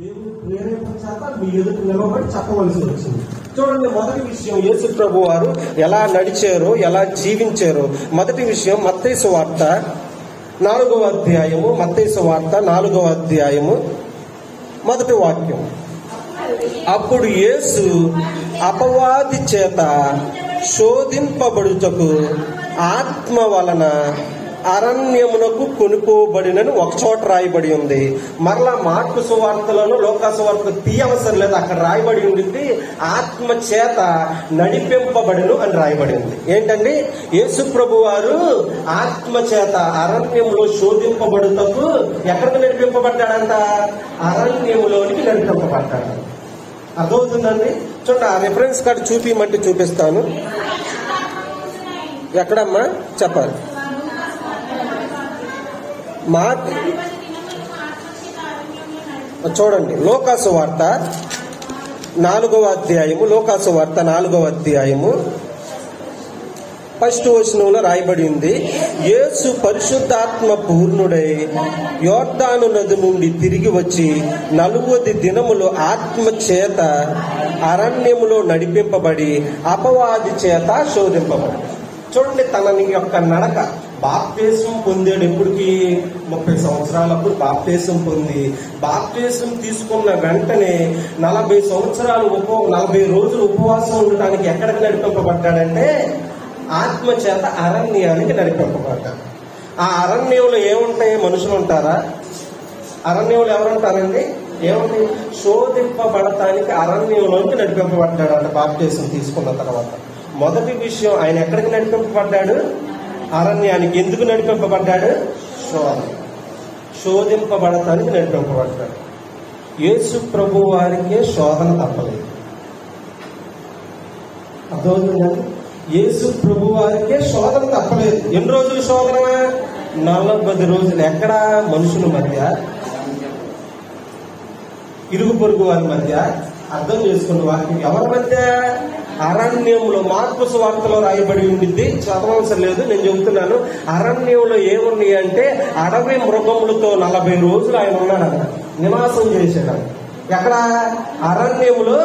దేవుని ప్రేరేపణ చేత మీ ఎదుట నిలబడి చెప్పవలసి వచ్చింది. చూడండి, మొదటి విషయం యేసు ప్రభు వారు ఎలా నడిచారో, ఎలా జీవించారో. మొదటి విషయం మత్తయి సువార్త 4వ అధ్యాయము, మత్తయి సువార్త 4వ అధ్యాయము మొదటి వాక్యం. అప్పుడు యేసు అపవాది చేత శోధింపబడుటకు ఆత్మ వలన అరణ్యమునకు కొనుకోబడినని ఒక చోట రాయబడి ఉంది. మరలా మార్కు సువార్తలను, లోకా సువార్త తీయవసరం లేదు, అక్కడ రాయబడి ఉండింది ఆత్మ చేత నడిపింపబడును అని రాయబడి ఉంది. ఏంటండి, యేసు ప్రభు వారు ఆత్మ చేత అరణ్యములో శోధింపబడుటకు ఎక్కడికి నడిపింపబడ్డాడంట? అరణ్యములోనికి నడిపింపబడ్డాడు. అర్థమవుతుందండి? చూడండి, ఆ రిఫరెన్స్ కార్డు చూపించమంటే చూపిస్తాను. ఎక్కడమ్మా చెప్పాలి? చూడండి, లోకా సువార్త 4వ అధ్యాయము, లోకా సువార్త 4వ అధ్యాయము ఫస్ట్ వచనంలో రాయబడి ఉంది, యేసు పరిశుద్ధాత్మ పూర్ణుడై యోర్దాను నది నుండి తిరిగి వచ్చి 40 దినములు ఆత్మ చేత అరణ్యములో నడిపింపబడి అపవాది చేత శోధింపబడి. చూడండి, తన యొక్క నడక. బాప్తిసం పొందాడు ఎప్పటికి? 30 సంవత్సరాలప్పుడు బాప్తిసం పొంది, బాప్తిసం తీసుకున్న వెంటనే 40 సంవత్సరాలు 40 రోజులు ఉపవాసం ఉండడానికి ఎక్కడికి నడిపింపబడ్డాడంటే ఆత్మ చేత అరణ్యానికి నడిపింపబడ్డాడు. ఆ అరణ్యంలో ఏముంటాయి? మనుషులు ఉంటారా? అరణ్యంలో ఎవరుంటారండి? ఏముంటాయి? శోధింపబడటానికి అరణ్యంలోకి నడిపింపబడ్డాడు అంట బాప్తిసం తీసుకున్న తర్వాత. మొదటి విషయం, ఆయన ఎక్కడికి నడిపింపబడ్డాడు? అరణ్యానికి. ఎందుకు నడిపింపబడ్డాడు? శోధింపబడటానికి నడిపింపబడ్డాడు. యేసు ప్రభు వారికే శోధన తప్పలేదు. అర్థమవుతుందండి? యేసు ప్రభు వారికే శోధన తప్పలేదు. ఎన్ని రోజులు శోధన? 40 రోజులు. ఎక్కడ? మనుషుల మధ్య, ఇరుగు పొరుగు వారి మధ్య. అర్థం చేసుకున్న వారికి ఎవరి మధ్య? అరణ్యంలో. మార్కు సువార్తలో రాయబడి ఉండింది, చదవవసరం లేదు, నేను చెబుతున్నాను. అరణ్యంలో ఏమున్నాయి అంటే అడవి మృగములతో 40 రోజులు ఆయన ఉన్నాడు, నివాసం చేశాడు. ఎక్కడ? అరణ్యంలో.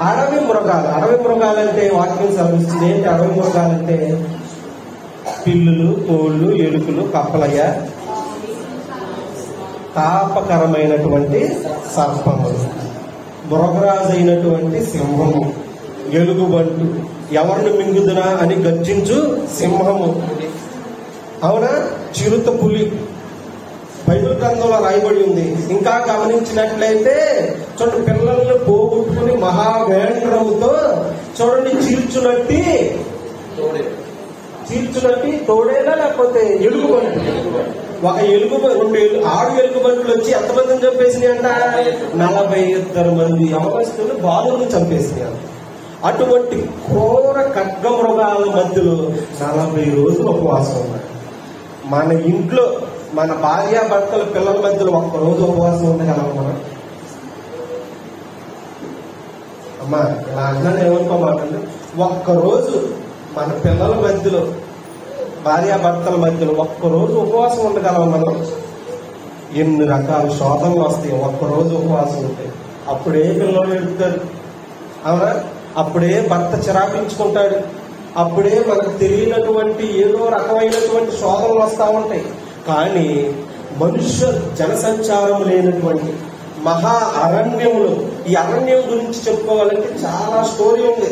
అడవి మృగాలు. అడవి మృగాలంటే వాక్యం సెలవిస్తుంది. ఏంటి అడవి మృగాలంటే? పిల్లులు, కోళ్ళు, ఎలుకలు, కప్పలయ్య, తాపకరమైనటువంటి సర్పములు, మృగరాజు అయినటువంటి సింహము, ఎలుగుబంటు, ఎవరిని మింగుదునా అని గర్జించు సింహము, అవునా, చిరుత పులి. బైబిల్ గ్రంథంలో రాయబడి ఉంది. ఇంకా గమనించినట్లయితే చూడండి, పిల్లలను పోగొట్టుకుని మహావేంద్రముతో చూడండి చీల్చునట్టి తోడేలా, లేకపోతే ఎలుగుబంటు. ఒక ఆడు ఎలుగుబంటులు వచ్చి ఎంతమందిని చంపేసినాయి అంట? 42 మంది యవనస్తులు బాలులను చంపేసినాయి. అటువంటి క్రూర ఖడ్గమృగాల మధ్యలో 40 రోజులు ఉపవాసం ఉన్నారు. మన ఇంట్లో మన భార్యాభర్తల పిల్లల మధ్యలో ఒక్కరోజు ఉపవాసం ఉండగలం మనం? అమ్మా, ఇలా అన్నాను ఏమనుకోమాకండి. ఒక్కరోజు మన పిల్లల మధ్యలో, భార్యాభర్తల మధ్యలో ఒక్కరోజు ఉపవాసం ఉండగలం మనం? ఎన్ని రకాల శోధనలు వస్తాయి ఒక్కరోజు ఉపవాసం ఉంటే. అప్పుడే పిల్లలు ఎడుతారు, అవునా? అప్పుడే భర్త చిరాపించుకుంటాడు. అప్పుడే మనకు తెలియనటువంటి ఏదో రకమైనటువంటి శోధనలు వస్తూ ఉంటాయి. కానీ మనుష్య జనసంచారం లేనటువంటి మహా అరణ్యములు, ఈ అరణ్యం గురించి చెప్పుకోవాలంటే చాలా స్టోరీ ఉంది.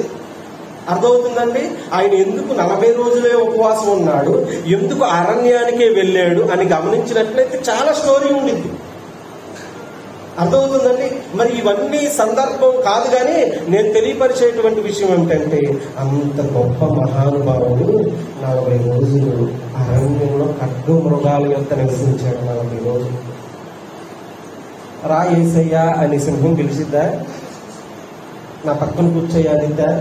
అర్థమవుతుందండి? ఆయన ఎందుకు 40 రోజులే ఉపవాసం ఉన్నాడు, ఎందుకు అరణ్యానికే వెళ్ళాడు అని గమనించినట్లయితే చాలా స్టోరీ ఉండింది. అర్థమవుతుందండి? మరి ఇవన్నీ సందర్భం కాదు, కానీ నేను తెలియపరిచేటువంటి విషయం ఏమిటంటే అంత గొప్ప మహానుభావుడు 40 రోజులు అరణ్యంలో ఖడ్గ మృగాల యొక్క నివసించాడు. 40 రోజులు. రా యేసయ్యా అని సింహం పిలిచిద్దా? నా పక్కన కూర్చోయాదిద్దా?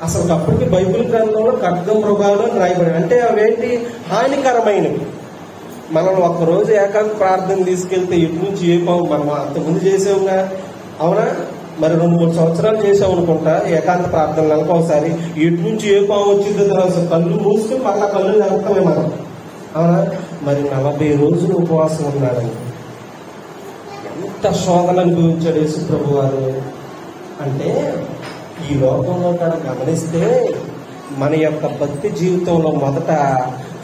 అసలు అప్పటికి బైబిల్ గ్రంథంలో ఖడ్గ మృగాలు అని రాయబడి, అంటే అవేంటి? హానికరమైనవి. మనం ఒక్కరోజు ఏకాంత ప్రార్థన తీసుకెళ్తే ఎటు నుంచి ఏ పాము, మనం అంతకుముందు చేసావుగా, అవునా? మరి 2-3 సంవత్సరాలు చేసాం అనుకుంటా ఏకాంత ప్రార్థన, నెలకు ఒకసారి. ఎటు నుంచి ఏ పాము వచ్చిందో తర్వాత కళ్ళు మూసుకుని పక్క కళ్ళు నెలకమే మనం, అవునా? మరి 40 రోజులు ఉపవాసం ఉన్నాడండి. ఎంత శోధన అనుభవించాడు యేసు ప్రభు వారు అంటే, ఈ లోకంలో కూడా గమనిస్తే మన యొక్క భక్తి జీవితంలో మొదట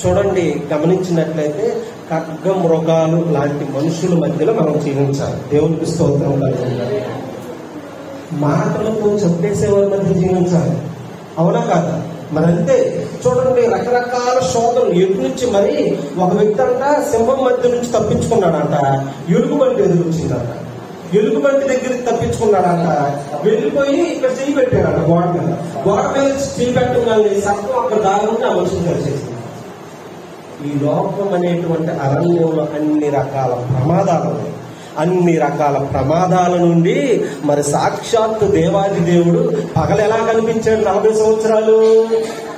చూడండి, గమనించినట్లయితే ఖడ్గ మృగాలు లాంటి మనుషుల మధ్యలో మనం జీవించాలి. దేవునికి స్తోత్రం కలుగుతుంది. మాటలతో చంపేసేవారి మధ్య జీవించాలి. అవునా కాదా? మరి అంతే. చూడండి, రకరకాల శోధనలు ఎటు నుంచి. మరి ఒక వ్యక్తి అంట సింహం మధ్య నుంచి తప్పించుకున్నాడంట, ఎలుగుబంటి ఎదురొచ్చిందంట. ఎలుగుబంటి దగ్గరికి తప్పించుకున్నాడంట, వెళ్ళిపోయి ఇక్కడ చెయ్యి పెట్టాడంట గోడ మీద. గోడ మీద చెయ్యి పెట్టగానే సత్వం అక్కడ దాగుంటే ఆ మనుషులు కలిసేసింది. ఈ లోకం అనేటువంటి అరణ్యంలో అన్ని రకాల ప్రమాదాలు ఉన్నాయి. అన్ని రకాల ప్రమాదాల నుండి మరి సాక్షాత్తు దేవాది దేవుడు పగలు ఎలా కనిపించాడు? 40 సంవత్సరాలు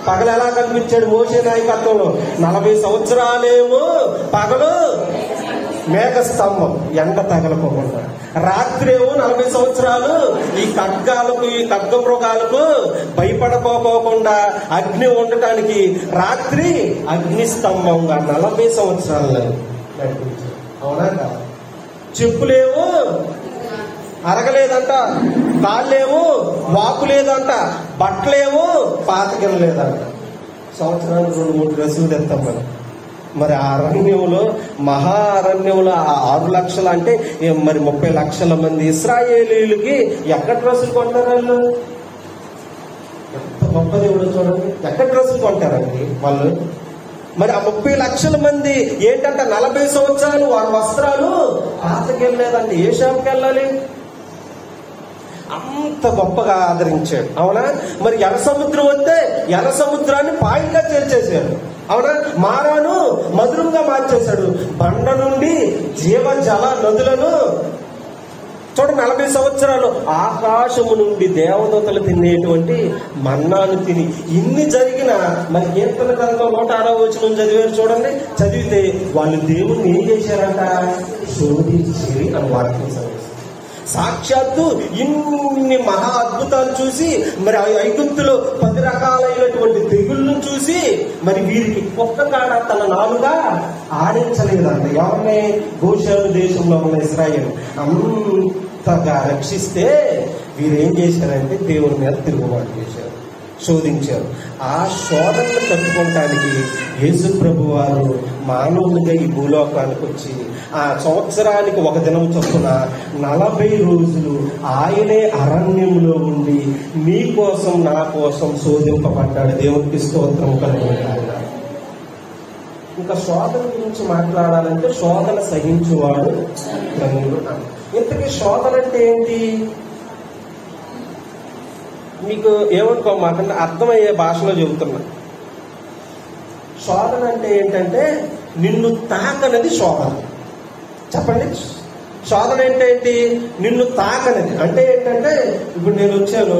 పగలు ఎలా కనిపించాడు? మోషే నాయకత్వంలో 40 సంవత్సరాలేమో పగలు మేఘస్తంభం, ఎండ తగలకోకుండా. రాత్రి ఏమో 40 సంవత్సరాలు ఈ ఖడ్గాలకు, ఈ ఖడ్గ మృగాలకు భయపడకోకుండా అగ్ని ఉండటానికి రాత్రి అగ్ని స్తంభంగా 40 సంవత్సరాలు నడిపించారు. అవునా కాదు? చెప్పులేమో అరగలేదంట, కాళ్ళేమో వాకులేదంట, బట్టలేమో పాతకినలేదంట. సంవత్సరానికి 2-3 డ్రెస్సులు తెస్తాం మనం. మరి ఆ అరణ్యంలో, మహా అరణ్యంలో 6 లక్షలు అంటే మరి 30 లక్షల మంది ఇశ్రాయేలీయులకి ఎక్కడ డ్రెస్సులు కొంటారు వాళ్ళు? ఎంత గొప్ప దేవుడు చూడండి, ఎక్కడ డ్రెస్సులు కొంటారండి వాళ్ళు? మరి ఆ 30 లక్షల మంది ఏంటంటే 40 సంవత్సరాలు వారి వస్త్రాలు పాతకెళ్ళలేదంటే ఏ షాప్కి వెళ్ళాలి? అంత గొప్పగా ఆదరించాడు. అవునా? మరి ఎర్ర సముద్రం వస్తే ఎర్ర సముద్రాన్ని పాయింట్గా చేర్చేశాడు. అవునా? మారాను మధురంగా మార్చేశాడు. బండ నుండి జీవజల నదులను చూడండి, 40 సంవత్సరాలు ఆకాశము నుండి దేవదూతలు తినేటువంటి మన్నాను తిని ఇన్ని జరిగిన మరి కీర్తన గ్రంథం 106వ వచనం చదివారు చూడండి. చదివితే వాళ్ళు దేవుణ్ణి ఏం చేశారంట? శోధించి అని వాక్యం చదివారు. సాక్షాత్తు ఇన్ని మహా అద్భుతాలు చూసి మరి ఐగుప్తులో 10 రకాలైనటువంటి తెగుళ్ళను చూసి మరి వీరికి ఒక్క కాడ తన నాలుగా ఆడించలేదంట. ఎవరిని? గోషేను దేశంలో ఉన్న ఇశ్రాయేలు అంతగా రక్షిస్తే వీరేం చేశారంటే దేవుని మీద తిరుగుబాటు చేశారు, శోధించారు. ఆ శోధనను తట్టుకోవటానికి యేసు ప్రభు వారు మానవునిగా ఈ భూలోకానికి వచ్చి ఆ సంవత్సరానికి 1 దినం చొప్పున 40 రోజులు ఆయనే అరణ్యంలో ఉండి నీ కోసం నా కోసం శోధింపబడ్డాడు. దేవునికి స్తోత్రం కలుగుతుంది. ఇంకా శోధన గురించి మాట్లాడాలంటే శోధన సహించువాడు ధన్యుడు. ఇంతకీ శోధన అంటే ఏంటి? మీకు ఏమనుకోమాకంటే అర్థమయ్యే భాషలో చెబుతున్నా. శోధన అంటే ఏంటంటే నిన్ను తాకనది శోధన. చెప్పండి, శోధన అంటే ఏంటి? నిన్ను తాకనది అంటే ఏంటంటే, ఇప్పుడు నేను వచ్చాను,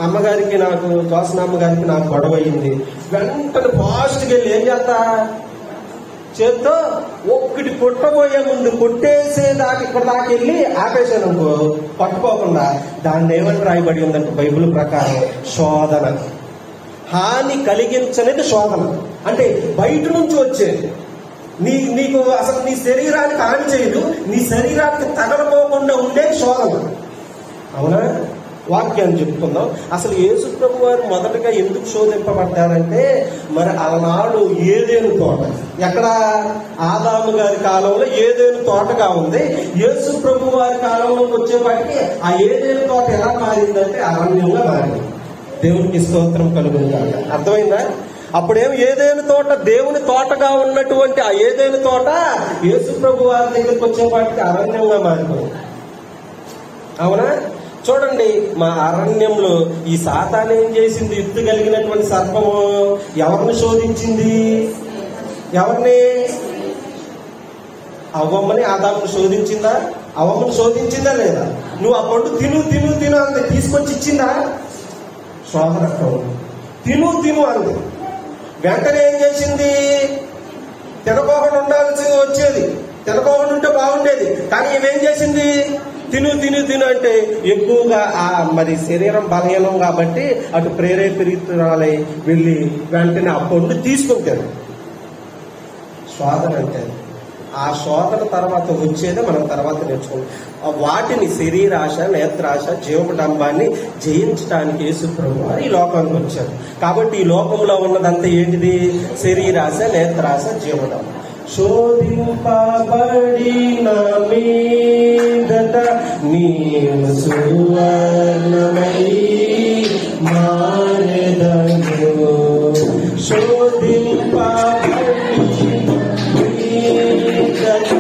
అమ్మగారికి నాకు, జోసన అమ్మగారికి నాకు గొడవ అయింది. వెంటనే ఫాస్ట్గా వెళ్ళి ఏం చేస్తా? చేత్తో ఒక్కటి కొట్టబోయే ముందు కొట్టేసేదాకా ఇక్కడ దాకా వెళ్ళి ఆపేశాను అనుకో, పట్టుకోకుండా. దాన్ని ఏమని రాయబడి ఉందంటే బైబిల్ ప్రకారం శోధన. హాని కలిగించనేది శోధన. అంటే బయట నుంచి వచ్చేది నీకు అసలు నీ శరీరానికి హాని చేయదు, నీ శరీరానికి తగలపోకుండా ఉండేది శోధన. అవునా? వాక్యాన్ని చెప్పుకుందాం. అసలు యేసు ప్రభు వారు మొదటగా ఎందుకు శోధింపబడ్డారంటే, మరి ఆనాడు ఏదేను తోట, ఎక్కడ? ఆదాము గారి కాలంలో ఏదేను తోటగా ఉంది. యేసు ప్రభు వారి కాలంలోకి వచ్చేపాటికి ఆ ఏదేను తోట ఎలా మారిందంటే అరణ్యంగా మారింది. దేవునికి స్తోత్రం కలుగుతుంది. అర్థమైందా? అప్పుడేమో ఏదేను తోట దేవుని తోటగా ఉన్నటువంటి ఆ ఏదేను తోట యేసు ప్రభు వారి దగ్గరికి వచ్చేపాటికి అరణ్యంగా మారిపోయింది. అవునా? చూడండి, మా అరణ్యంలో ఈ సాతాను ఏం చేసింది? యుక్తి కలిగినటువంటి సర్పము ఎవరిని శోధించింది? ఎవరిని? అవ్వమ్మని ఆదామును శోధించిందా? అవ్వమ్మని శోధించిందా లేదా? నువ్వు ఆ పండు తిను తిను తిను అంతే తీసుకొచ్చి ఇచ్చిందా? శోధన తిను తిను అంది. వెంటనే ఏం చేసింది? తినకోకుండా ఉండాల్సి వచ్చేది, తినకోకుండా ఉంటే బాగుండేది. కానీ ఇవేం చేసింది? తిను తిను తిను అంటే ఎక్కువగా మరి శరీరం బలహీనం కాబట్టి అటు ప్రేరేపితురాలై వెళ్ళి వెంటనే ఆ పండు తీసుకుంటారు. శోధన అంటే ఆ శోధన తర్వాత వచ్చేదే మనం తర్వాత నేర్చుకుంటాం. వాటిని శరీరాశ, నేత్రాశ, జీవపడంబాన్ని జయించడానికి యేసు ప్రభువారు ఈ లోకానికి వచ్చారు. కాబట్టి ఈ లోకంలో ఉన్నదంతా ఏంటిది? శరీరాశ, నేత్రాశ, జీవపడం. శోధింపబడిన మీదట నీవు సువర్ణమై మారెదను. శోధింపబడిన మీదట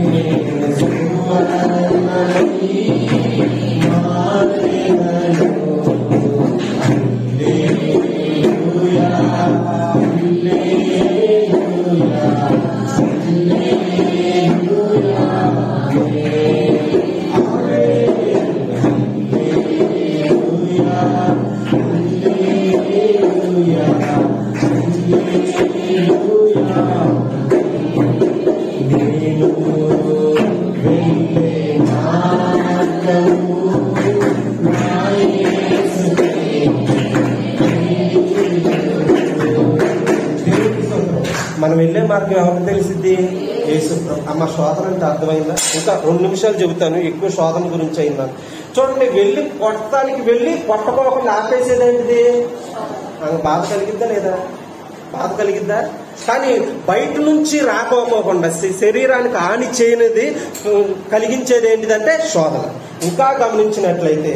నీవు సువర్ణమై మారెదను. హల్లెలూయా, హల్లెలూయా, మనం వెళ్ళే మార్గం ఎవరికి తెలిసిద్ది? యేసు ప్రభు. అమ్మ శోధన అంటే అర్థమైందా? ఇంకా 2 నిమిషాలు చెబుతాను, ఎక్కువ శోధన గురించి అయిందా. చూడండి, వెళ్ళి కొట్టడానికి వెళ్ళి కొట్టకోకుండా ఆపేసేది ఏంటిది? బాధ కలిగిద్దా లేదా? బాధ కలిగిద్దా? కానీ బయట నుంచి రాకపోకుండా శరీరానికి హాని చేయనిది కలిగించేది ఏంటిదంటే శోధన. ఇంకా గమనించినట్లయితే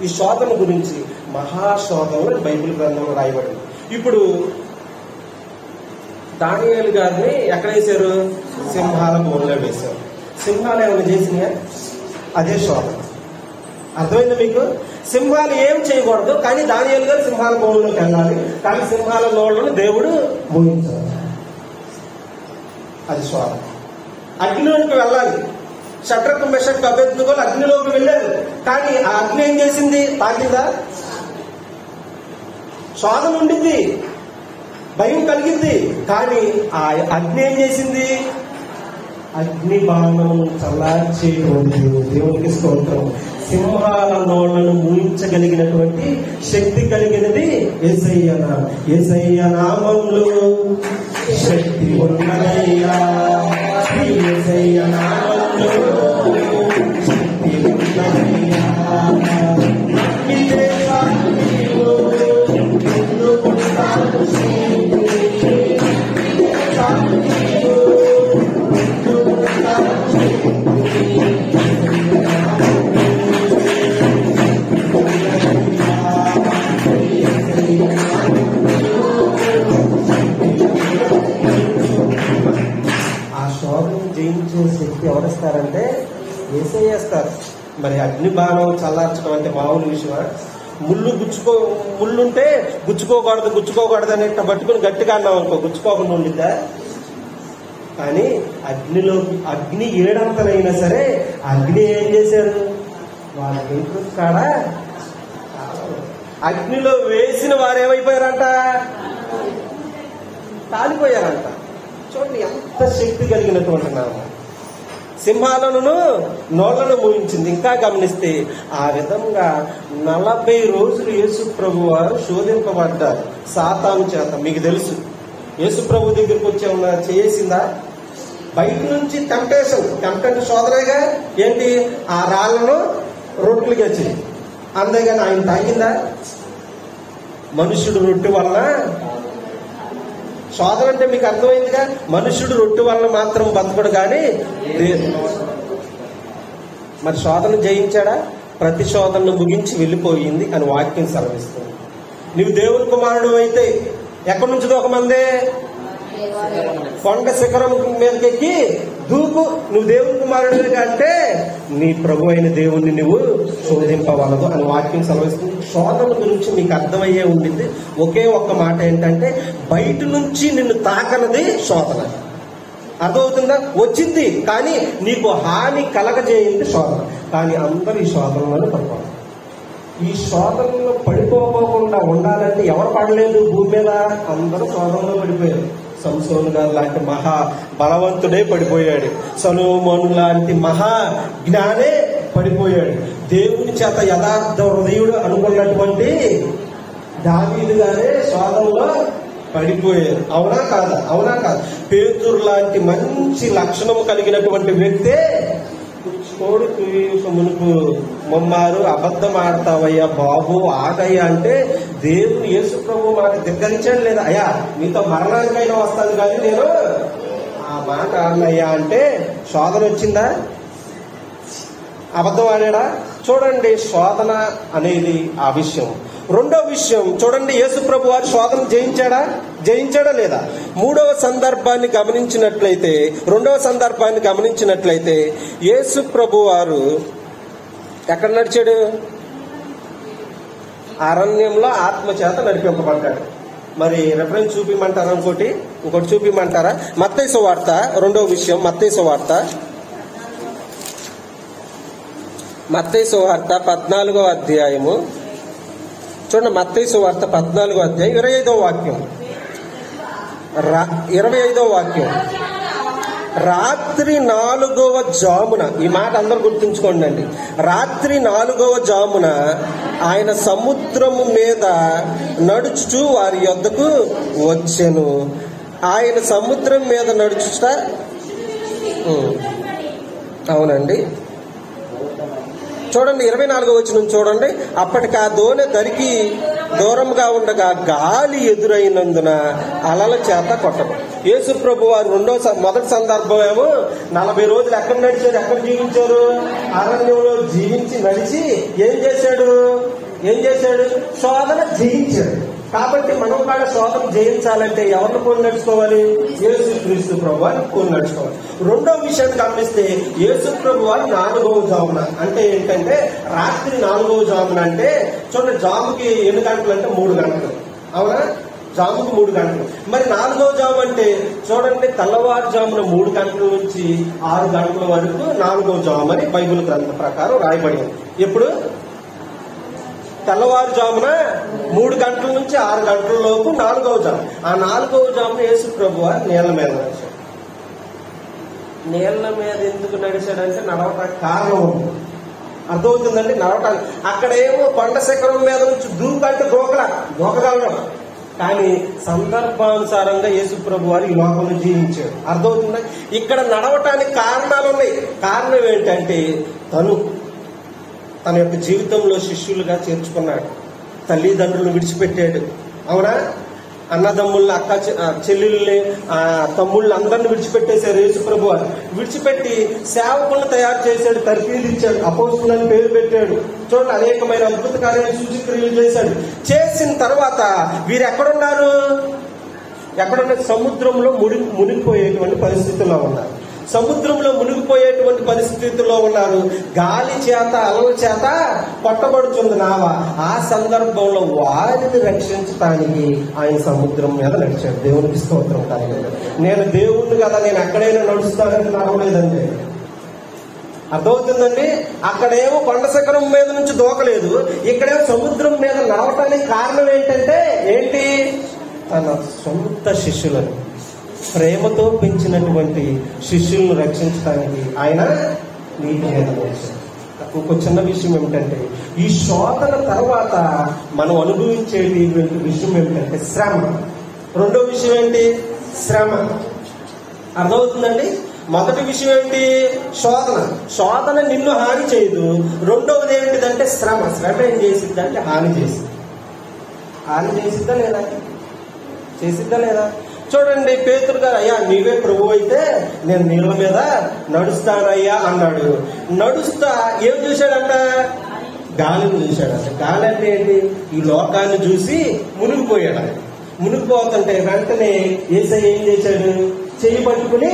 ఈ శోధన గురించి మహాశోధనలు బైబిల్ గ్రంథంలో రాయబడింది. ఇప్పుడు దానియేలు గారిని ఎక్కడ వేశారు? సింహాల బోన్లో వేశారు. సింహాలు ఏమైనా చేసినాయా? అదే శోధన. అర్థమైందా మీకు? సింహాలు ఏం చేయకూడదు, కానీ దానియేలు గారు సింహాల బోన్లోకి వెళ్ళాలి. కానీ సింహాల నోళ్ళను దేవుడు మూయించాలి. అది శోధన. అగ్నిలోకి వెళ్ళాలి. షడ్రకు, మెషకు, అబేద్నెగోలు అగ్నిలోకి వెళ్ళారు. కానీ ఆ అగ్ని ఏం చేసింది? తాకిందా? శోధన ఉండింది, భయం కలిగింది. కానీ ఆ అగ్ని ఏం చేసింది? అగ్ని బాణం చల్లార్చేటువంటి దేవునికి స్తోత్రం. సింహాల నోళ్లను మూయించగలిగినటువంటి శక్తి కలిగినది యేసయ్య నామం. యేసయ్య నామంలో శక్తి ఉన్నదయ్యా. యేసయ్య నామంలో శక్తి ఉన్నదయ్యా. జయించే శక్తి ఎవరిస్తారంటే యేసయ్య ఇస్తారు. మరి అగ్ని బాణం చల్లార్చడం అంటే మామూలు విషయమా? ముళ్ళుంటే గుచ్చుకోకూడదు అని పట్టుకుని గట్టిగా అన్నాం అనుకో, గుచ్చుకోకుండా ఉండిద్దా? కానీ అగ్ని ఏడంతనైనా సరే అగ్ని ఏం చేశారు? వాళ్ళ ఇంట్రెస్ట్ కాడ అగ్నిలో వేసిన వారు ఏమైపోయారంట? కాలిపోయారంట. చూడండి ఎంత శక్తి కలిగినటువంటి నామం. సింహాలను నోళ్లను మూయించింది. ఇంకా గమనిస్తే ఆ విధంగా 40 రోజులు యేసు ప్రభు వారు శోధింపబడ్డారు సాతాను చేత. మీకు తెలుసు యేసు ప్రభు దగ్గరికి వచ్చే చేసిందా? బయట నుంచి టెంప్టెంట్ శోధనగా ఏంటి? ఆ రాళ్లను రొట్టెలుగా చేయి. అంతేగాని ఆయన తాగిందా? మనుష్యుడు రొట్టె వలన శోధన అంటే మీకు అర్థమైందిగా. మనుష్యుడు రొట్టె వలన మాత్రం బతకడు కానీ మరి శోధన జయించాడా? ప్రతి శోధనను ముగించి వెళ్ళిపోయింది అని వాక్యం సెలవిస్తుంది. నువ్వు దేవుని కుమారుడు అయితే ఎక్కడి నుంచి దూకమందే? కొండ శిఖరం మీదకెక్కి దూకు. నువ్వు దేవుని కుమారుడు అంటే నీ ప్రభు అయిన దేవుణ్ణి నువ్వు శోధింపవలదు అని వాక్యం సెలవిస్తుంది. శోధన గురించి మీకు అర్థమయ్యే ఉండింది ఒకే ఒక్క మాట ఏంటంటే, బయట నుంచి నిన్ను తాకనది శోధన. అర్థమవుతుందా? వచ్చింది కానీ నీకు హాని కలగజేయింది శోధన. కానీ అందరూ ఈ శోధనలోనే పడిపోవాలి. ఈ శోధనలో పడిపోకుండా ఉండాలంటే ఎవరు పడలేదు భూమి మీద? అందరూ శోధనలో పడిపోయారు. సంసోను గారు లాంటి మహా బలవంతుడే పడిపోయాడు. సొలొమోను లాంటి మహా జ్ఞానే పడిపోయాడు. దేవుని చేత యథార్థ హృదయుడు అనుకున్నటువంటి దావీదు గారే శోధనలో పడిపోయారు. అవునా కాదా? అవునా కాదు? పేతురు లాంటి మంచి లక్షణం కలిగినటువంటి వ్యక్తే కోడుకు మునుపు మమ్మారు అబద్ధం ఆడతావయ్యా బాబు ఆగయ్యా అంటే దేవుడు యేసు ప్రభు మాట ధిక్కరించాడు లేదా? అయ్యా మీతో మరణానికైనా వస్తాను కానీ నేను ఆ మాట ఆడనయ్యా అంటే శోధన వచ్చిందా? అబద్ధం ఆడాడా? చూడండి, శోధన అనేది ఆ విషయం. రెండో విషయం చూడండి, యేసు ప్రభు వారు శోధన జయించాడా లేదా? రెండవ సందర్భాన్ని గమనించినట్లయితే యేసు ప్రభు వారు ఎక్కడ నడిచాడు? అరణ్యంలో ఆత్మచేత నడిపింపబడ్డాడు. మరి రెఫరెన్స్ చూపిమంటారా? ఇంకోటి చూపిమంటారా? మత్తయి సువార్త రెండవ విషయం, మత్తయి సువార్త 14వ అధ్యాయము చూడండి. మత్తయి సువార్త 14వ అధ్యాయం 25వ వాక్యం. రాత్రి 4వ జామున, ఈ మాట అందరూ గుర్తుంచుకోండి అండి. రాత్రి 4వ జామున ఆయన సముద్రము మీద నడుచుచు వారి యొద్దకు వచ్చెను. ఆయన సముద్రం మీద నడుచుట, అవునండి. చూడండి 24వ వచనం చూడండి. అప్పటికి ఆ దోణి దరికి దూరంగా ఉండగా గాలి ఎదురైనందున అలల చేత కొట్టబడి. యేసు ప్రభు వారు మొదటి సందర్భం ఏమో 40 రోజులు ఎక్కడ నడిచారు? ఎక్కడ జీవించారు? అరణ్యంలో జీవించి నడిచి ఏం చేశాడు? శోధన జయించాడు. కాబట్టి మనం కూడా శోధన జయించాలంటే ఎవరిని పోలి నడుచుకోవాలి? యేసు క్రీస్తు ప్రభు వారిని పోలి నడుచుకోవాలి. రెండవ విషయాన్ని గమనిస్తే యేసు ప్రభు వారు 4వ జామున అంటే ఏంటంటే రాత్రి 4వ జామున అంటే చూడండి, జాముకి ఎన్ని గంటలు అంటే 3 గంటలు. అవునా? జాముకు 3 గంటలు. మరి 4వ జాము అంటే చూడండి, తెల్లవారుజామున 3 గంటల నుంచి 6 గంటల వరకు 4వ జాము అని బైబిల్ గ్రంథం ప్రకారం రాయబడింది. ఎప్పుడు? తెల్లవారుజామున 3 గంటల నుంచి 6 గంటల లోపు 4వ జాము. ఆ 4వ జామున యేసు ప్రభు వారు నీళ్ల మీద నడిచాడు. నీళ్ల మీద ఎందుకు నడిచాడంటే నడవటానికి కారణం ఉంది. అర్థమవుతుందండి? నడవటానికి అక్కడేమో కొండ శిఖరం మీద నుంచి దూకంటే దూకగలడం, కానీ సందర్భానుసారంగా యేసు ప్రభు వారు ఈ లోకంలో జీవించాడు. అర్థమవుతుందా? ఇక్కడ నడవటానికి కారణాలు ఉన్నాయి. కారణం ఏంటంటే తన యొక్క జీవితంలో శిష్యులుగా చేర్చుకున్నాడు. తల్లిదండ్రులను విడిచిపెట్టాడు. అవునా? అన్నదమ్ముల్ని, చెల్లెల్ని, తమ్ముళ్ళని అందరిని విడిచిపెట్టేశారు యేసు ప్రభు వారు. విడిచిపెట్టి సేవకులను తయారు చేశాడు, తర్ఫీదు ఇచ్చాడు, అపోస్తులని పేరు పెట్టాడు. చూడండి, అనేకమైన అద్భుత కార్యాలు, సూచక్రియలు చేశాడు. చేసిన తర్వాత వీరు ఎక్కడున్నారు? సముద్రంలో మునిగిపోయేటువంటి పరిస్థితుల్లో ఉన్నారు. గాలి చేత, అలల చేత కొట్టబడుతుంది నావ. ఆ సందర్భంలో వారిని రక్షించడానికి ఆయన సముద్రం మీద నడిచాడు. దేవునికి స్తోత్రం కలగాలి. నేను దేవుణ్ణి కదా, నేను ఎక్కడైనా నడుస్తానని నడవలేదండి. అర్థమవుతుందండి? అక్కడేమో కొండ శిఖరం మీద నుంచి దూకలేదు, ఇక్కడేమో సముద్రం మీద నడవటానికి కారణం ఏంటంటే తన సొంత శిష్యులను, ప్రేమతో పెంచినటువంటి శిష్యులను రక్షించడానికి ఆయన నీటి మీద వచ్చాడు. ఇంకో చిన్న విషయం ఏమిటంటే, ఈ శోధన తర్వాత మనం అనుభవించేటువంటి విషయం ఏమిటంటే శ్రమ. రెండో విషయం ఏంటి? శ్రమ. అర్థమవుతుందండి? మొదటి విషయం ఏంటి? శోధన నిన్ను హాని చేయదు. రెండవది ఏంటిదంటే శ్రమ. శ్రమ ఏం చేసిద్దంటే హాని చేసిద్దా లేదా? చూడండి, పేతురు గారు, అయ్యా నీవే ప్రభు అయితే నేను నీళ్ల మీద నడుస్తానయ్యా అన్నాడు. నడుస్తా ఏం చూశాడంట? గాలిని చూశాడంట. గాలి అంటే ఏంటి? ఈ లోకాన్ని చూసి మునిగిపోయాడు. మునిగిపోతుంటే వెంటనే యేసయ్య ఏం చేశాడు? చెయ్యి పట్టుకుని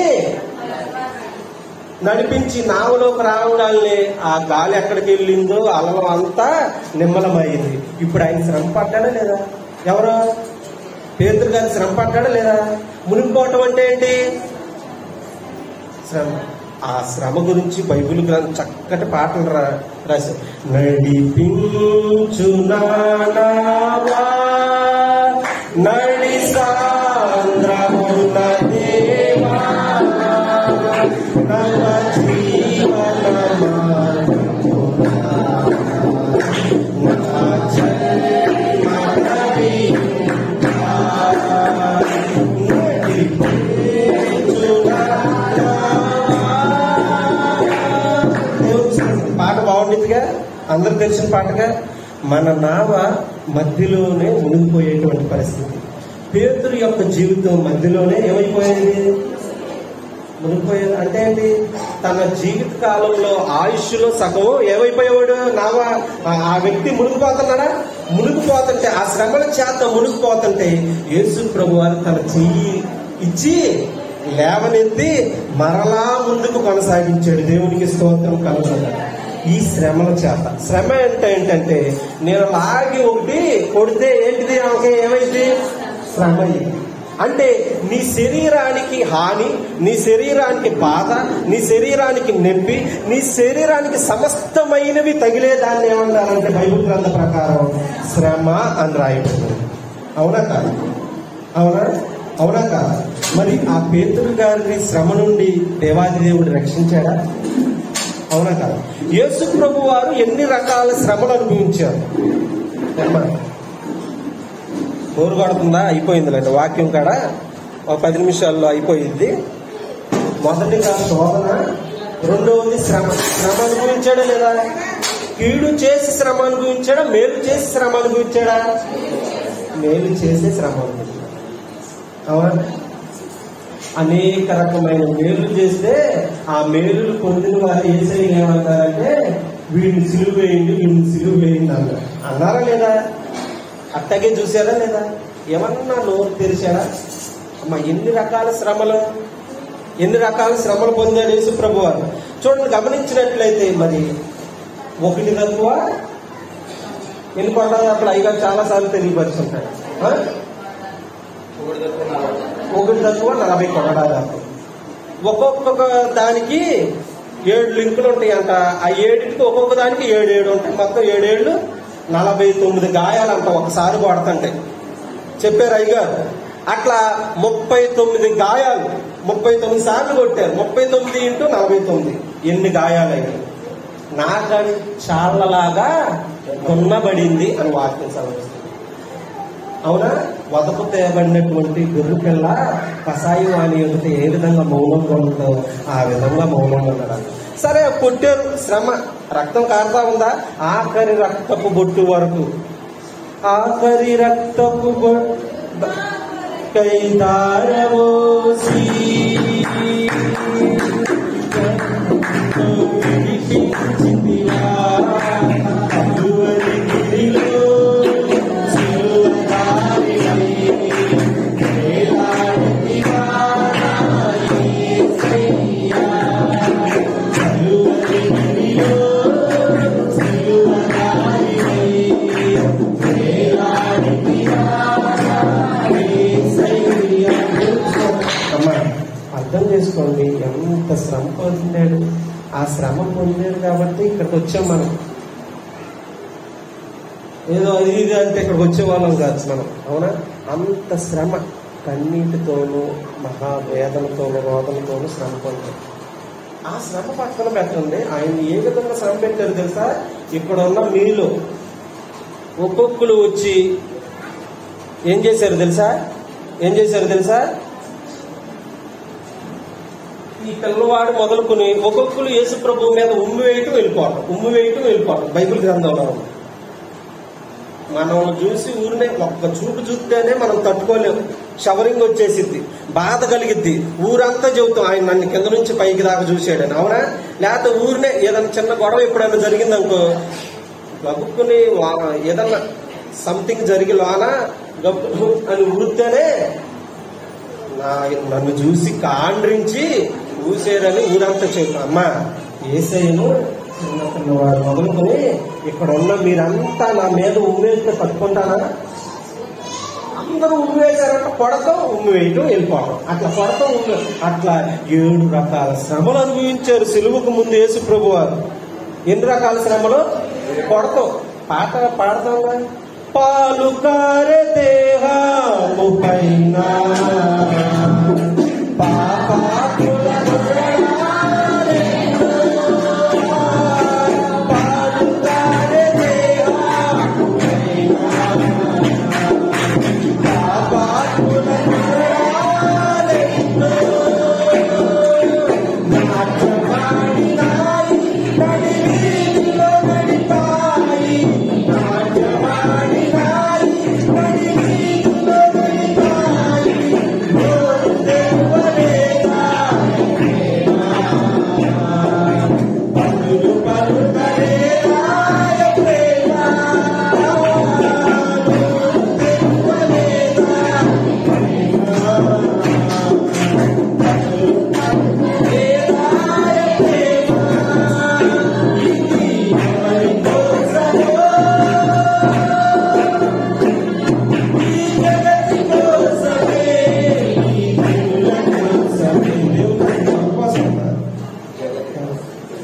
నడిపించి నావలోకి రావడాన్ని ఆ గాలి ఎక్కడికి వెళ్ళిందో అలలం అంతా నిమ్మలమైంది. ఇప్పుడు ఆయన శ్రమ పడ్డాడా లేదా? ఎవరు? పేతురు గారు శ్రమ పడ్డాడా లేదా? మునిగిపోవటం అంటే ఏంటి? శ్రమ. ఆ శ్రమ గురించి బైబిల్ గ్రంథం చక్కటి పాటలు రాశారు. నడిపించు నావా నడి సాంద్రమున దేవా నవ జీవన మార్గమున నా జన్మ నవీన పాట బాగుండేదిగా, అందరు తెలిసిన పాటగా. మన నావ మధ్యలోనే మునిగిపోయేటువంటి పరిస్థితి. పేతురు యొక్క జీవితం మధ్యలోనే ఏమైపోయింది? మునిగిపోయేది. అంటే ఏంటి? తన జీవిత కాలంలో ఆయుష్లో సగం ఏమైపోయేవాడు? నావ ఆ వ్యక్తి మునిగిపోతున్నాడా? మునిగిపోతుంటే, ఆ శ్రమల చేత మునిగిపోతుంటే యేసు ప్రభు వారు తన చెయ్యి ఇచ్చి లేవనెత్తి మరలా ముందుకు కొనసాగించాడు. దేవునికి స్తోత్రం కలుగుతుంది. ఈ శ్రమల చేత, శ్రమ అంటే ఏంటంటే నేను లాగి ఒకటి కొడితే ఏంటిది? ఆమె ఏమైంది? శ్రమ. అంటే నీ శరీరానికి హాని, నీ శరీరానికి బాధ, నీ శరీరానికి నొప్పి, నీ శరీరానికి సమస్తమైనవి తగిలేదాన్ని ఏమన్నారంటే బైబిల్ గ్రంథ ప్రకారం శ్రమ అని రాయబడింది. అవునా కాదు? అవునా కాదు? మరి ఆ పేతురు గారిని శ్రమ నుండి దేవాది దేవుడు రక్షించాడా? అవునా కాదు? యేసు ప్రభు వారు ఎన్ని రకాల శ్రమలు అనుభవించారు? బోరు కొడుతుందా? అయిపోయిందిలేండి వాక్యం కాడ, ఒక 10 నిమిషాల్లో అయిపోయింది. మొదటిగా శోధన, రెండవది శ్రమ. శ్రమ అనుభవించాడా లేదా? కీడు చేసి శ్రమ అనుభవించాడా? మేలు చేసి శ్రమ అనుభవించాడా? మేలు చేసే శ్రమ అనుభవించాడు. అవునా? అనేక రకమైన మేలు చేస్తే ఆ మేలులు పొందిన వారు యేసయ్య ఏమంటారంటే వీడిని సిలువ వేయండి, వీడిని సిలువ వేయండి అన్నారు. అన్నారా లేదా? అట్టగే చూసారా లేదా? ఏమన్నా నోరు తెరిచారా? అమ్మ, ఎన్ని రకాల శ్రమలు పొందాడు యేసు ప్రభు వారు. చూడండి, గమనించినట్లయితే మరి ఒకటి తక్కువ ఎన్ని కొట్టాలి? అప్పుడు అయ్యగారు చాలా సార్లు తెలియపరుచుంటాడు. ఒకటి తక్కువ 40 కొట్టడాలు. ఒక్కొక్క దానికి 7 లింకులు ఉంటాయి అంట. ఆ 7కి ఒక్కొక్క దానికి 7 ఉంటాయి. మొత్తం 7 49 గాయాలంట ఒకసారి కొడతంటే చెప్పారు అయ్యగారు. అట్లా 39 గాయాలు, 39 సార్లు కొట్టారు. 39 × 49 ఎన్ని గాయాలు అయ్యాయి? నాగడి చాళ్లలాగా కొన్నబడింది అని వాక్యం చదివిస్తుంది. అవునా? వదకు తేబడినటువంటి గొర్రె పిల్ల కషాయం అని ఎదుట ఏ విధంగా మౌనంగా ఉందో ఆ విధంగా మౌనంగా ఉండడం. సరే, కొట్టారు, శ్రమ, రక్తం కారుతా ఉందా? ఆఖరి రక్తపు బొట్టు వరకు, ఆఖరి రక్తపు కైదారవోసి అర్థం చేసుకోండి ఎంత శ్రమ పొందాడు. ఆ శ్రమ పొందాడు కాబట్టి ఇక్కడికి వచ్చాం మనం. ఏదో అది ఇది అంటే ఇక్కడికి వచ్చేవాళ్ళం కాదు మనం. అవునా? అంత శ్రమ, కన్నీటితోనూ మహావేదనతోనూ రోదనతోనూ శ్రమ పొందాడు. ఆ శ్రమ పక్కన పెట్టండి, ఆయన ఏ విధంగా శ్రమ పెట్టారు తెలుసా? ఇక్కడ ఉన్న మీలో ఒక్కొక్కరు వచ్చి ఏం చేశారు తెలుసా? ఈ పిల్లవాడు మొదలుకొని ఒక్కొక్కరు యేసు ప్రభు మీద ఉమ్మి వేయటం వెళ్ళిపోవటం బైబిల్ గ్రంథంలో. మనం చూసి ఊరినే ఒక్క చూపు చూస్తేనే మనం తట్టుకోలేము. షవరింగ్ వచ్చేసిద్ది, బాధ కలిగిద్ది. ఊరంతా చెబుతాం ఆయన నన్ను కింద నుంచి పైకి దాకా చూసాడని. అవునా? లేకపోతే ఊరినే ఏదైనా చిన్న గొడవ ఎప్పుడైనా జరిగిందనుకో, గబుక్కుని ఏదన్నా సంథింగ్ జరిగి లోన గబు అని ఊరితేనే నన్ను చూసి కాండ్రించి ఊసేరని ఊరంతా చెబుతాం. అమ్మా, యేసయ్యను చిన్నపిల్లవాడు మొదలుకొని ఇక్కడ ఉన్న మీరంతా నా మీద ఉమ్మేస్తే పట్టుకుంటానా? అందరూ ఉమ్మివేశారంట. కొడతాం, ఉమ్మి వేయటం, వెళ్ళిపోవడం. అట్లా కొడతాం, అట్లా 7 రకాల శ్రమలు అనుభవించారు సిలువకు ముందు యేసు ప్రభు వారు. ఎన్ని రకాల శ్రమలు? కొడతాం, పాట పాడతాం. పాలు కారే దేహము పైన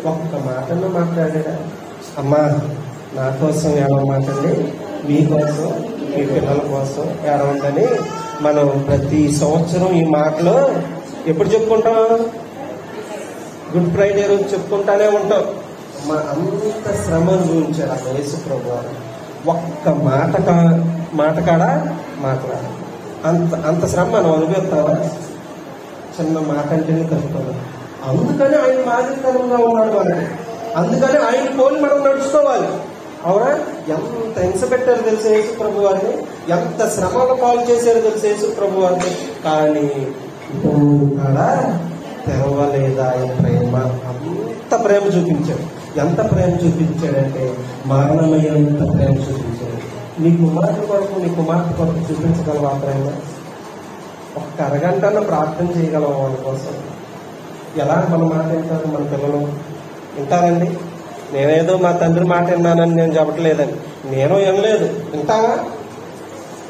ఒక్క మాటను మాట్లాడా, అమ్మా నా కోసం ఏడవమాటండి, మీకోసం మీ పిల్లల కోసం ఏడవండి. మనం ప్రతి సంవత్సరం ఈ మాటలు ఎప్పుడు చెప్పుకుంటాం? గుడ్ ఫ్రైడే రోజు చెప్పుకుంటానే ఉంటాం. అమ్మా అంత శ్రమ అనుభవించారు అక్కడ యేసు ప్రభు వారు. ఒక్క మాట కాడ మాట్లాడాలి. అంత శ్రమ మనం అనుభవిస్తావా? చిన్న మాట అంటేనే తప్పుతాం. అందుకని ఆయన మాదిరికరంగా ఉన్నాడు మనకి. అందుకని ఆయన పోలి మనం నడుచుకోవాలి. అవునా? ఎంత హింస పెట్టారు తెలిసే యేసు ప్రభు వారిని, ఎంత శ్రమల పాలు చేశారు తెలిసే యేసు ప్రభు వారిని. కానీ కూడా తెరవలేదా ఆయన ప్రేమ? అంత ప్రేమ చూపించాడు. ఎంత ప్రేమ చూపించాడంటే మరణమయ్యేంత ప్రేమ చూపించాడు. నీ కుమార్తె కొరకు చూపించగలవా ప్రేమ? ఒక్క అరగంటన ప్రార్థన చేయగలం వాళ్ళ కోసం. ఎలా మన మాట వింటారు మన పిల్లలు? వింటారండి? నేనేదో మా తండ్రి మాట విన్నానని నేను చెప్పట్లేదండి, నేను వినలేదు. వింటావా?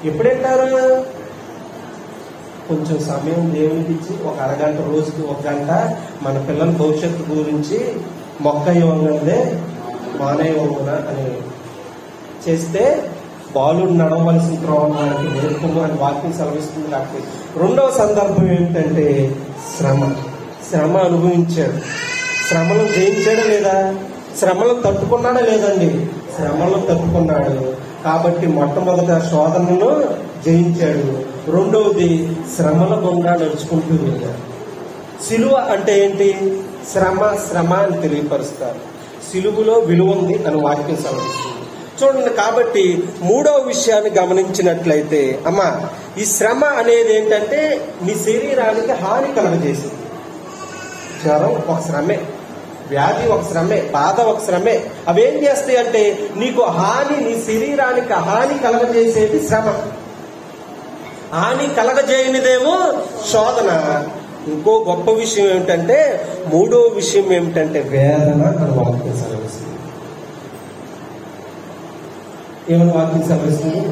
ఎప్పుడు వింటారు? కొంచెం సమయం దేవునికి ఇచ్చి ఒక అరగంట, రోజుకి 1 గంట మన పిల్లల భవిష్యత్తు గురించి మొక్క ఇవ్వగలదే మానే ఇవ్వన అని చేస్తే బాలుడు నడవలసిన త్రోవ మనకి నేర్పుము అని వాక్యం సెలవిస్తుంది. కాబట్టి రెండవ సందర్భం ఏమిటంటే శ్రమ అనుభవించాడు. శ్రమలను జయించాడా లేదా? శ్రమలను తట్టుకున్నాడా లేదండి? శ్రమలను తట్టుకున్నాడు. కాబట్టి మొట్టమొదట శోధనను జయించాడు. రెండవది శ్రమల గుండా నడుచుకుంటూ వెళ్ళాడు. సిలువ అంటే ఏంటి? శ్రమ అని తెలియపరుస్తారు. సిలువలో విలువ ఉంది అని వాక్యం సెలవిస్తుంది. చూడండి, కాబట్టి మూడవ విషయాన్ని గమనించినట్లయితే అమ్మా, ఈ శ్రమ అనేది ఏంటంటే నీ శరీరానికి హాని కలగజేసింది. జ్వరం ఒక శ్రమే, వ్యాధి ఒక శ్రమే, బాధ ఒక శ్రమే. అవేం చేస్తాయి అంటే నీకు నీ శరీరానికి హాని కలగజేసేది శ్రమ. హాని కలగజేయనిదేమో శోధన. ఇంకో గొప్ప విషయం ఏమిటంటే, మూడో విషయం ఏమిటంటే వేదన అని వాక్యం సెలవిస్తుంది. ఏమని వాక్యం సెలవిస్తుంది?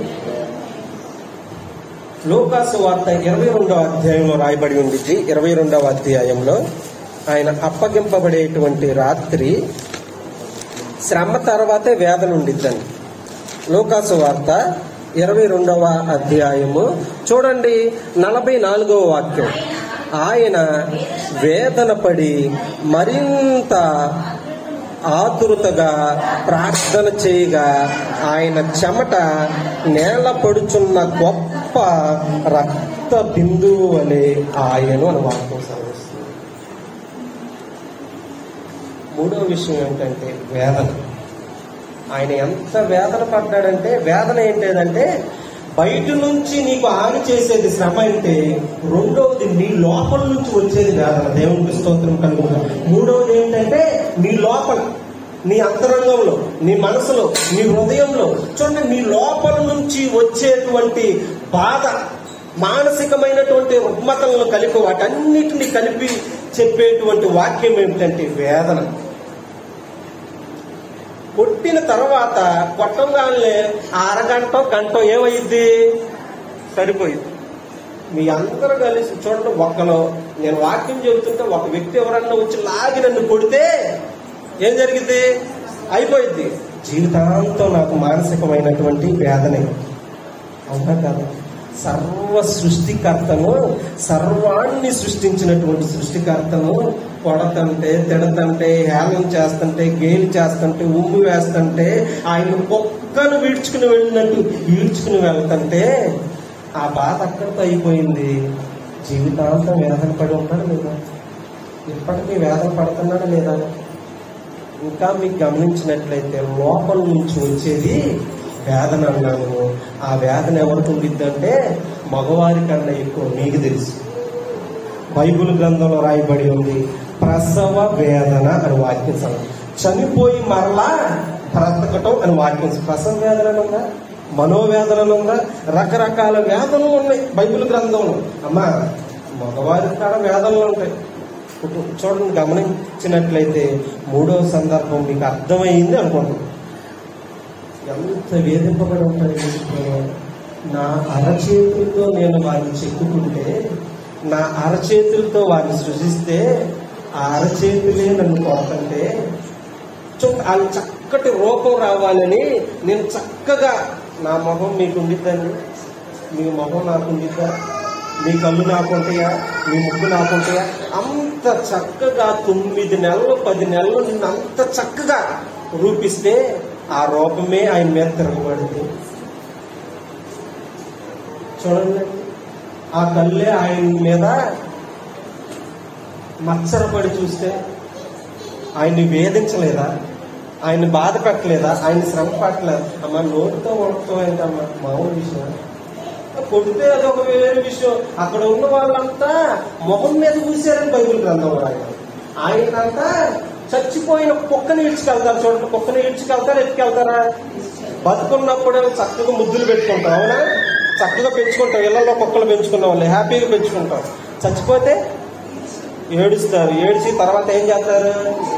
లూకాసు వార్త 22వ అధ్యాయంలో రాయబడి ఉండిద్ది. 22వ అధ్యాయంలో ఆయన అప్పగింపబడేటువంటి రాత్రి శ్రమ తర్వాతే వేదన ఉండిద్దండి. లూకాసు వార్త 22వ అధ్యాయము చూడండి, 44వ వాక్యం. ఆయన వేదన పడి మరింత ఆతురతగా ప్రార్థన చేయగా ఆయన చెమట నేల పడుచున్న గొప్ప రక్త బిందువు వలె ఆయను అని వాక్యం సెలవిస్తుంది. మూడో విషయం ఏంటంటే వేదన. ఆయన ఎంత వేదన పడ్డాడంటే, వేదన ఏంటంటే బయట నుంచి నీకు హాని చేసేది శ్రమ అంటే, రెండవది నీ లోపల నుంచి వచ్చేది వేదన. దేవునికి స్తోత్రం కలుగుతుంది. మూడవది ఏంటంటే నీ లోపల, నీ అంతరంగంలో, నీ మనసులో, నీ హృదయంలో. చూడండి, నీ లోపల నుంచి వచ్చేటువంటి బాధ, మానసికమైనటువంటి రుగ్మతలను కలిపి వాటన్నిటిని కలిపి చెప్పేటువంటి వాక్యం ఏమిటంటే వేదన. కొట్టిన తర్వాత కొట్టంగానే అరగంట గంట ఏమైంది? సరిపోయింది. మీ అందరూ కలిసి చూడండి, నేను వాక్యం చెబుతుంటే ఒక వ్యక్తి ఎవరన్నా వచ్చి లాగి నన్ను కొడితే ఏం జరిగింది? అయిపోయింది. జీవితాంతం నాకు మానసికమైనటువంటి వేదన. అవునా కదా? సర్వ సృష్టికర్తను, సర్వాన్ని సృష్టించినటువంటి సృష్టికర్తను కొడతంటే, తిడతంటే, హేళన చేస్తుంటే, గేలి చేస్తుంటే, ఉమ్మి వేస్తుంటే, ఆయన కుక్కను ఈడ్చుకుని వెళ్తుంటే ఆ బాధ అక్కడితో అయిపోయింది. జీవితాంతం వేదన పడి ఉంటాడు లేదా? ఇప్పటికీ వేదన పడుతున్నాడు లేదా? ఇంకా మీకు గమనించినట్లయితే లోపల నుంచి వచ్చేది వేదన అన్నాను. ఆ వేదన ఎవరికి ఉండిద్దంటే మగవారి కన్నా ఎక్కువ మీకు తెలుసు. బైబిల్ గ్రంథంలో రాయబడి ఉంది, ప్రసవ వేదన అని వాక్యం. చనిపోయి మరలా బ్రతకటం అని వాక్యం. ప్రసవ వేదనలు ఉందా, మనోవేదనలు ఉందా, రకరకాల వేదనలు ఉన్నాయి బైబిల్ గ్రంథంలో. అమ్మా మగవారి కాడ వేదనలు ఉంటాయి. చూడండి, గమనించినట్లయితే 3వ సందర్భం మీకు అర్థమైంది అనుకోండి. ఎంత వేధింపబడి ఉంటాయి. నా అరచేతులతో నేను వారిని చెక్కుకుంటే, నా అరచేతులతో వారిని సృజిస్తే, ఆ అరచేతులే నన్ను కొడుతుంటే, వాళ్ళు చక్కటి రూపం రావాలని నేను చక్కగా, నా మొహం మీకు ఉండిద్దండి, మీ మొహం నాకు ఉండిద్దా, మీ కళ్ళు నాకుంటాయా, మీ ముగ్గు నాకుంటాయా, అంత చక్కగా 9 నెలలు 10 నెలలు నిన్ను అంత చక్కగా రూపిస్తే ఆ రూపమే ఆయన మీద తిరగబడింది. చూడండి, ఆ కళ్ళే ఆయన మీద మత్సరపడి చూస్తే ఆయన్ని వేధించలేదా, ఆయన్ని బాధ పెట్టలేదా, ఆయన్ని శ్రమ పట్టలేదు. అమ్మ నోటితో వడతాం ఏంటమ్మా, మామూలు విషయం. కొడితే అదొక వేరే విషయం. అక్కడ ఉన్న వాళ్ళంతా మొహం మీద చూశారని బైబిల్ గ్రంథంలో ఆయనంతా చచ్చిపోయిన కుక్కని ఈడ్చుకెళ్తారు. చూడండి, కుక్కని ఈడ్చుకెళ్తారా, ఎత్తుకెళ్తారా? బతుకున్నప్పుడే చక్కగా ముద్దులు పెట్టుకుంటాం, అవునా? చక్కగా పెంచుకుంటాం, ఇళ్లలో కుక్కలు పెంచుకున్న వాళ్ళు హ్యాపీగా పెంచుకుంటాం. చచ్చిపోతే ఏడుస్తారు. ఏడ్చి తర్వాత ఏం చేస్తారు?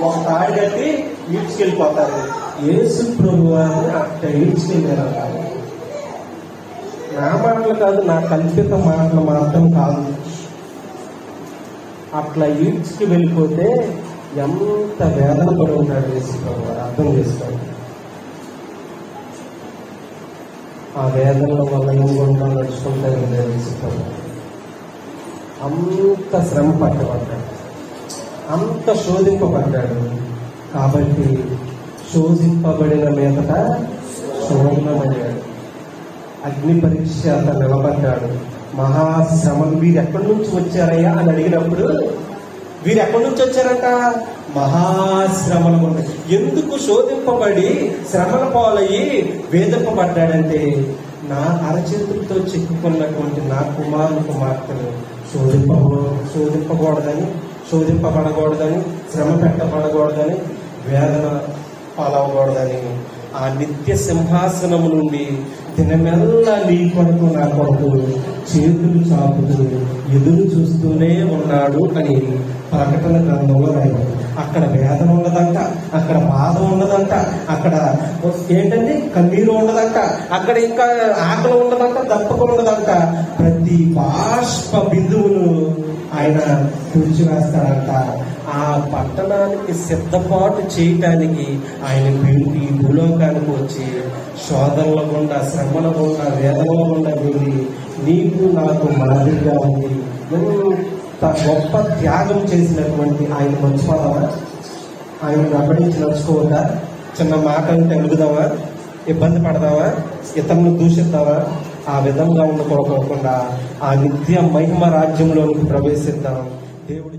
ఒక తాడి కట్టి ఈడ్చుకెళ్ళిపోతారు. యేసు ప్రభువు వారిని అక్కడ ఈడ్చుకెళ్ళారు. నా మాటలు కాదు, నా కల్పిత మాటలు మాత్రం కాదు. అట్లా ఈడ్చుకి వెళ్ళిపోతే ఎంత వేదన పడి ఉంటాడు యేసు ప్రభువు వారు, అర్థం చేసుకోండి. ఆ వేదనల వల్ల ఇంకొంత నడుచుకుంటారు యేసు ప్రభువు. అంత శ్రమ పట్టబడ్డాడు, అంత శోధింపబడ్డాడు. కాబట్టి శోధింపబడిన మీదట శోధనమయ్యాడు. అగ్ని పరీక్ష అతను నిలబడ్డాడు. మహాశ్రమలు వీరు ఎక్కడి నుంచి వచ్చారయ్యా అని అడిగినప్పుడు, వీరు ఎక్కడి నుంచి వచ్చారంట? మహాశ్రమల నుండి. ఎందుకు శోధింపబడి శ్రమల పాలయ్యి వేధింపబడ్డాడంటే, నా అరచేతులతో చిక్కుకున్నటువంటి నా కుమారుని కుమార్తెను శోధింపబడకూడదని, శ్రమ పెట్టబడకూడదని, వేదన పాలవకూడదని ఆ నిత్య సింహాసనము నుండి దినమెల్లా నీ కొరకు నా కొరకు చేతులు చాపుతూ ఎదురు చూస్తూనే ఉన్నాడు అని ప్రకటన గ్రంథంలో రాయబడింది. అక్కడ వేదన ఉండదంట, అక్కడ బాధ ఉండదంట, అక్కడ ఏంటంటే కన్నీరు ఉండదంట, అక్కడ ఇంకా ఆకలి ఉండదంట, దప్పక ఉండదంట. ప్రతి బాష్ప బిందువును ఆయన తుడిచివేస్తాడంట. ఆ పట్టణానికి సిద్ధపాటు చేయటానికి ఆయన ఈ భూలోకానికి వచ్చి శోధనల గుండా, శ్రమల గుండా, వేదనల గుండా వెళ్ళి నీకు నాకు మాదిరిగా ఉంది. ఎంత గొప్ప త్యాగం చేసినటువంటి ఆయన మర్చిపోదామా? ఆయన వెంబడించి నడుచుకోవద్దా? చిన్న మాట అంటే అడుగుదామా? ఇబ్బంది పడదామా? ఇతరులను దూషిద్దామా? ఆ విధంగా ఉండుకోకుండా ఆ నిత్య మహిమ రాజ్యంలోనికి ప్రవేశిద్దాం. దేవుడి